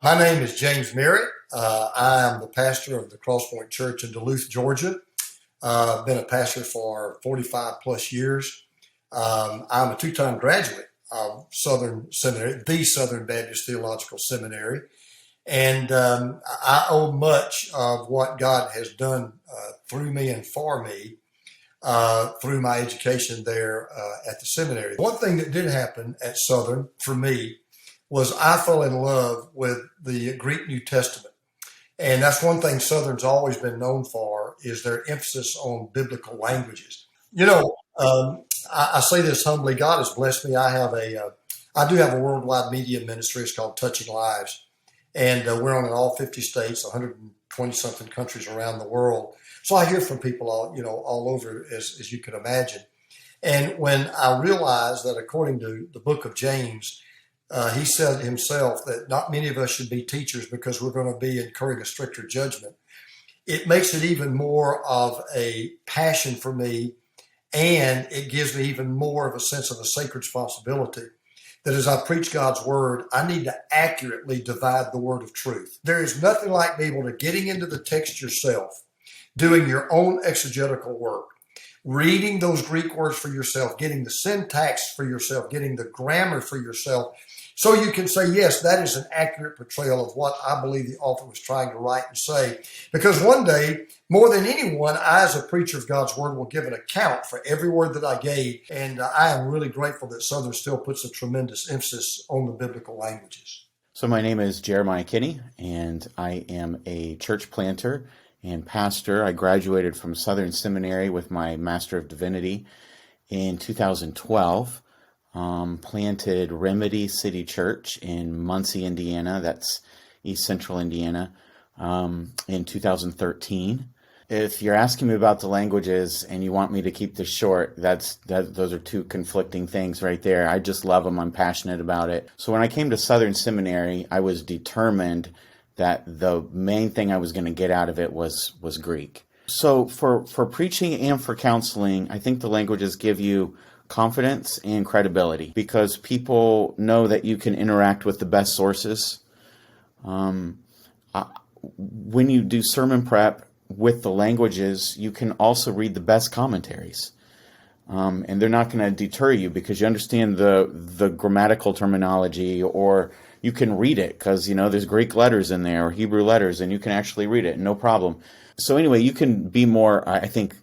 My name is James Merritt. I am the pastor of the Crosspoint Church in Duluth, Georgia. I've been a pastor for 45 plus years. I'm a two-time graduate of Southern Seminary, the Southern Baptist Theological Seminary. And I owe much of what God has done through me and for me through my education there at the seminary. One thing that did happen at Southern for me was I fell in love with the Greek New Testament. And that's one thing Southern's always been known for is their emphasis on biblical languages. I say this humbly. God has blessed me. I do have a worldwide media ministry. It's called Touching Lives. And we're on in all 50 states, 120 something countries around the world. So I hear from people all over, as you can imagine. And when I realized that according to the book of James, he said himself that not many of us should be teachers because we're going to be incurring a stricter judgment. It makes it even more of a passion for me, and it gives me even more of a sense of a sacred responsibility that as I preach God's word, I need to accurately divide the word of truth. There is nothing like being able to getting into the text yourself, doing your own exegetical work, reading those Greek words for yourself, getting the syntax for yourself, getting the grammar for yourself, so you can say, yes, that is an accurate portrayal of what I believe the author was trying to write and say. Because one day, more than anyone, I, as a preacher of God's word, will give an account for every word that I gave. And I am really grateful that Southern still puts a tremendous emphasis on the biblical languages. So my name is Jeremiah Kinney, and I am a church planter and pastor. I graduated from Southern Seminary with my Master of Divinity in 2012. Planted Remedy City Church in Muncie, Indiana. That's East Central Indiana, in 2013. If you're asking me about the languages and you want me to keep this short, those are two conflicting things right there. I just love them. I'm passionate about it. So when I came to Southern Seminary, I was determined that the main thing I was going to get out of it was Greek. So for preaching and for counseling, I think the languages give you confidence and credibility because people know that you can interact with the best sources. When you do sermon prep with the languages, you can also read the best commentaries. And they're not going to deter you because you understand the grammatical terminology, or you can read it because, there's Greek letters in there or Hebrew letters and you can actually read it, no problem. So anyway, you can be more, I think,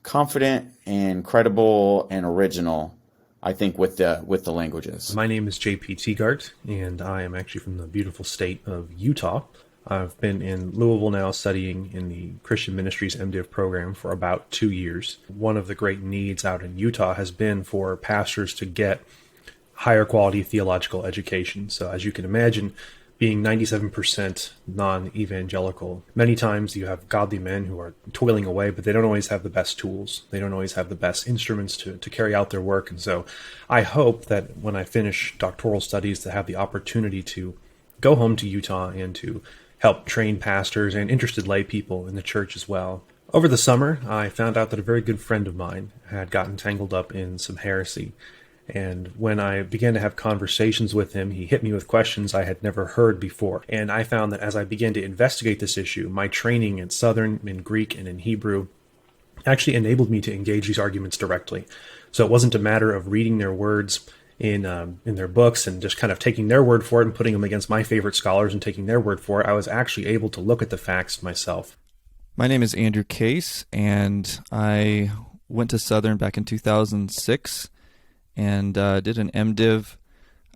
confident and credible and original, I think, with the languages. My name is JP Teagart, and I am actually from the beautiful state of Utah. I've been in Louisville now studying in the Christian Ministries MDiv program for about 2 years. One of the great needs out in Utah has been for pastors to get higher quality theological education. So as you can imagine, being 97% non-evangelical, many times you have godly men who are toiling away, but they don't always have the best tools. They don't always have the best instruments to carry out their work. And so I hope that when I finish doctoral studies to have the opportunity to go home to Utah and to help train pastors and interested lay people in the church as well. Over the summer, I found out that a very good friend of mine had gotten tangled up in some heresy. And when I began to have conversations with him, he hit me with questions I had never heard before. And I found that as I began to investigate this issue, my training in Southern, in Greek, and in Hebrew actually enabled me to engage these arguments directly. So it wasn't a matter of reading their words in their books and just kind of taking their word for it and putting them against my favorite scholars and taking their word for it. I was actually able to look at the facts myself. My name is Andrew Case, and I went to Southern back in 2006. And did an MDiv.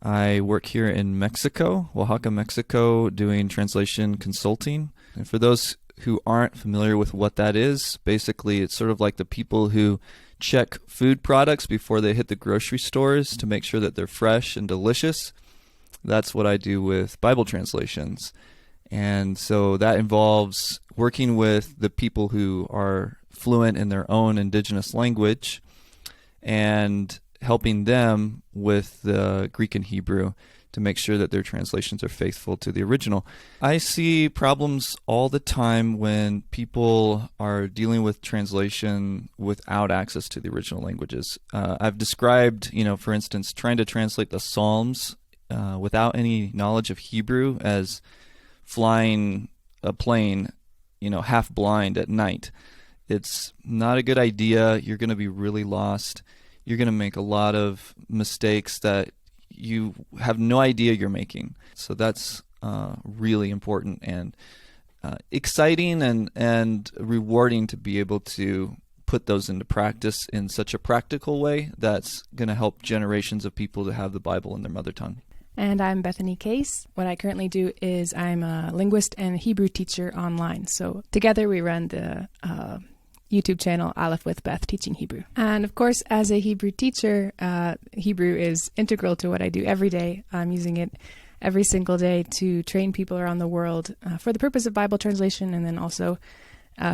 I work here in Mexico, Oaxaca, Mexico, doing translation consulting. And for those who aren't familiar with what that is, basically it's sort of like the people who check food products before they hit the grocery stores to make sure that they're fresh and delicious. That's what I do with Bible translations. And so that involves working with the people who are fluent in their own indigenous language and helping them with the Greek and Hebrew to make sure that their translations are faithful to the original. I see problems all the time when people are dealing with translation without access to the original languages. I've described, for instance, trying to translate the Psalms without any knowledge of Hebrew as flying a plane, half blind at night. It's not a good idea. You're going to be really lost. You're going to make a lot of mistakes that you have no idea you're making. So that's really important and exciting and rewarding to be able to put those into practice in such a practical way that's going to help generations of people to have the Bible in their mother tongue. And I'm Bethany Case. What I currently do is I'm a linguist and Hebrew teacher online. So together we run the YouTube channel Aleph with Beth Teaching Hebrew. And of course, as a Hebrew teacher, Hebrew is integral to what I do every day. I'm using it every single day to train people around the world for the purpose of Bible translation, and then also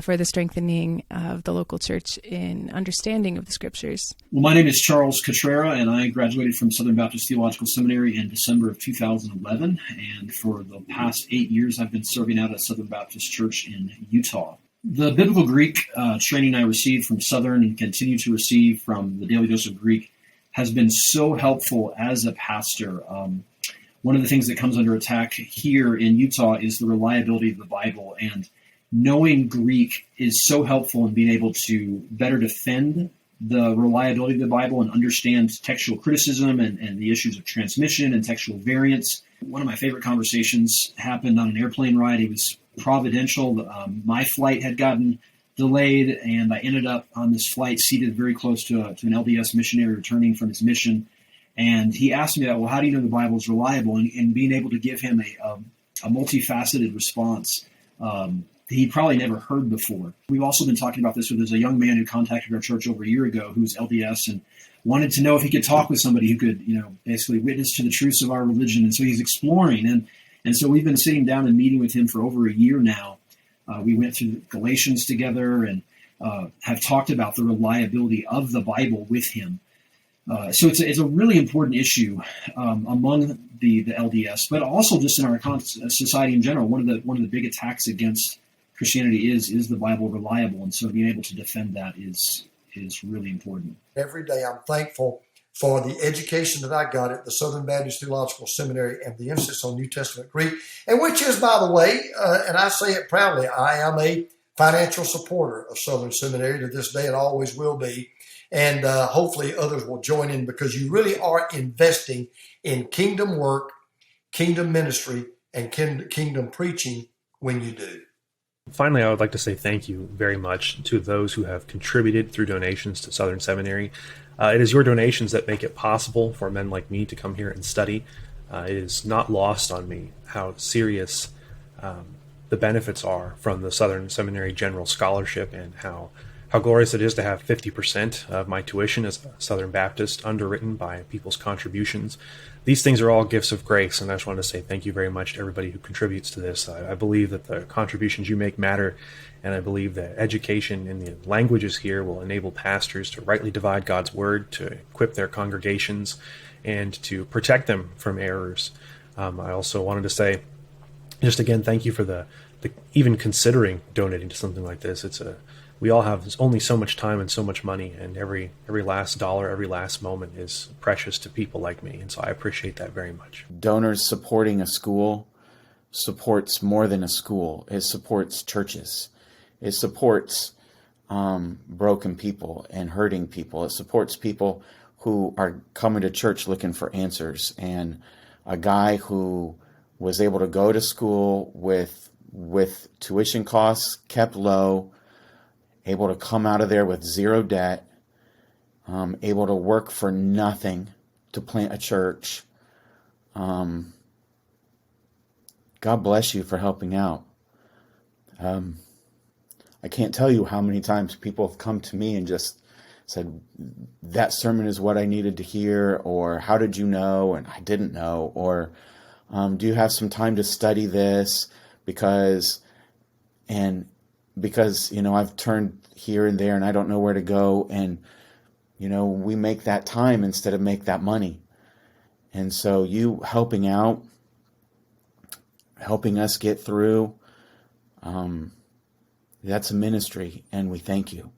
for the strengthening of the local church in understanding of the scriptures. Well, my name is Charles Catrera, and I graduated from Southern Baptist Theological Seminary in December of 2011. And for the past 8 years, I've been serving out at Southern Baptist Church in Utah. The Biblical Greek training I received from Southern and continue to receive from the Daily Dose of Greek has been so helpful as a pastor. One of the things that comes under attack here in Utah is the reliability of the Bible, and knowing Greek is so helpful in being able to better defend the reliability of the Bible and understand textual criticism and the issues of transmission and textual variance. One of my favorite conversations happened on an airplane ride. It was providential. My flight had gotten delayed, and I ended up on this flight seated very close to an LDS missionary returning from his mission. And he asked me that, well, how do you know the Bible is reliable? And being able to give him a multifaceted response he probably never heard before. We've also been talking about this. There's a young man who contacted our church over a year ago who's LDS and wanted to know if he could talk with somebody who could, basically witness to the truths of our religion. And so he's exploring. And so we've been sitting down and meeting with him for over a year now. We went through Galatians together and have talked about the reliability of the Bible with him. So it's a really important issue among the LDS, but also just in our society in general. One of the big attacks against Christianity is the Bible reliable, and so being able to defend that is really important. Every day I'm thankful for the education that I got at the Southern Baptist Theological Seminary and the emphasis on New Testament Greek, and which is, by the way, and I say it proudly, I am a financial supporter of Southern Seminary to this day and always will be. And hopefully others will join in, because you really are investing in kingdom work, kingdom ministry, and kingdom preaching when you do. Finally, I would like to say thank you very much to those who have contributed through donations to Southern Seminary. It is your donations that make it possible for men like me to come here and study. It is not lost on me how serious the benefits are from the Southern Seminary General Scholarship, and how glorious it is to have 50% of my tuition as a Southern Baptist underwritten by people's contributions. These things are all gifts of grace, and I just want to say thank you very much to everybody who contributes to this. I believe that the contributions you make matter, and I believe that education in the languages here will enable pastors to rightly divide God's word, to equip their congregations, and to protect them from errors. I also wanted to say, just again, thank you for the even considering donating to something like this. We all have only so much time and so much money, and every last dollar, every last moment is precious to people like me, and so I appreciate that very much. Donors supporting a school supports more than a school. It supports churches. It supports broken people and hurting people. It supports people who are coming to church looking for answers. And a guy who was able to go to school with tuition costs kept low, able to come out of there with zero debt, able to work for nothing to plant a church. God bless you for helping out. I can't tell you how many times people have come to me and just said, that sermon is what I needed to hear, or how did you know? And I didn't know. Or do you have some time to study this? Because I've turned here and there and I don't know where to go. And, we make that time instead of make that money. And so you helping out, helping us get through, that's a ministry, and we thank you.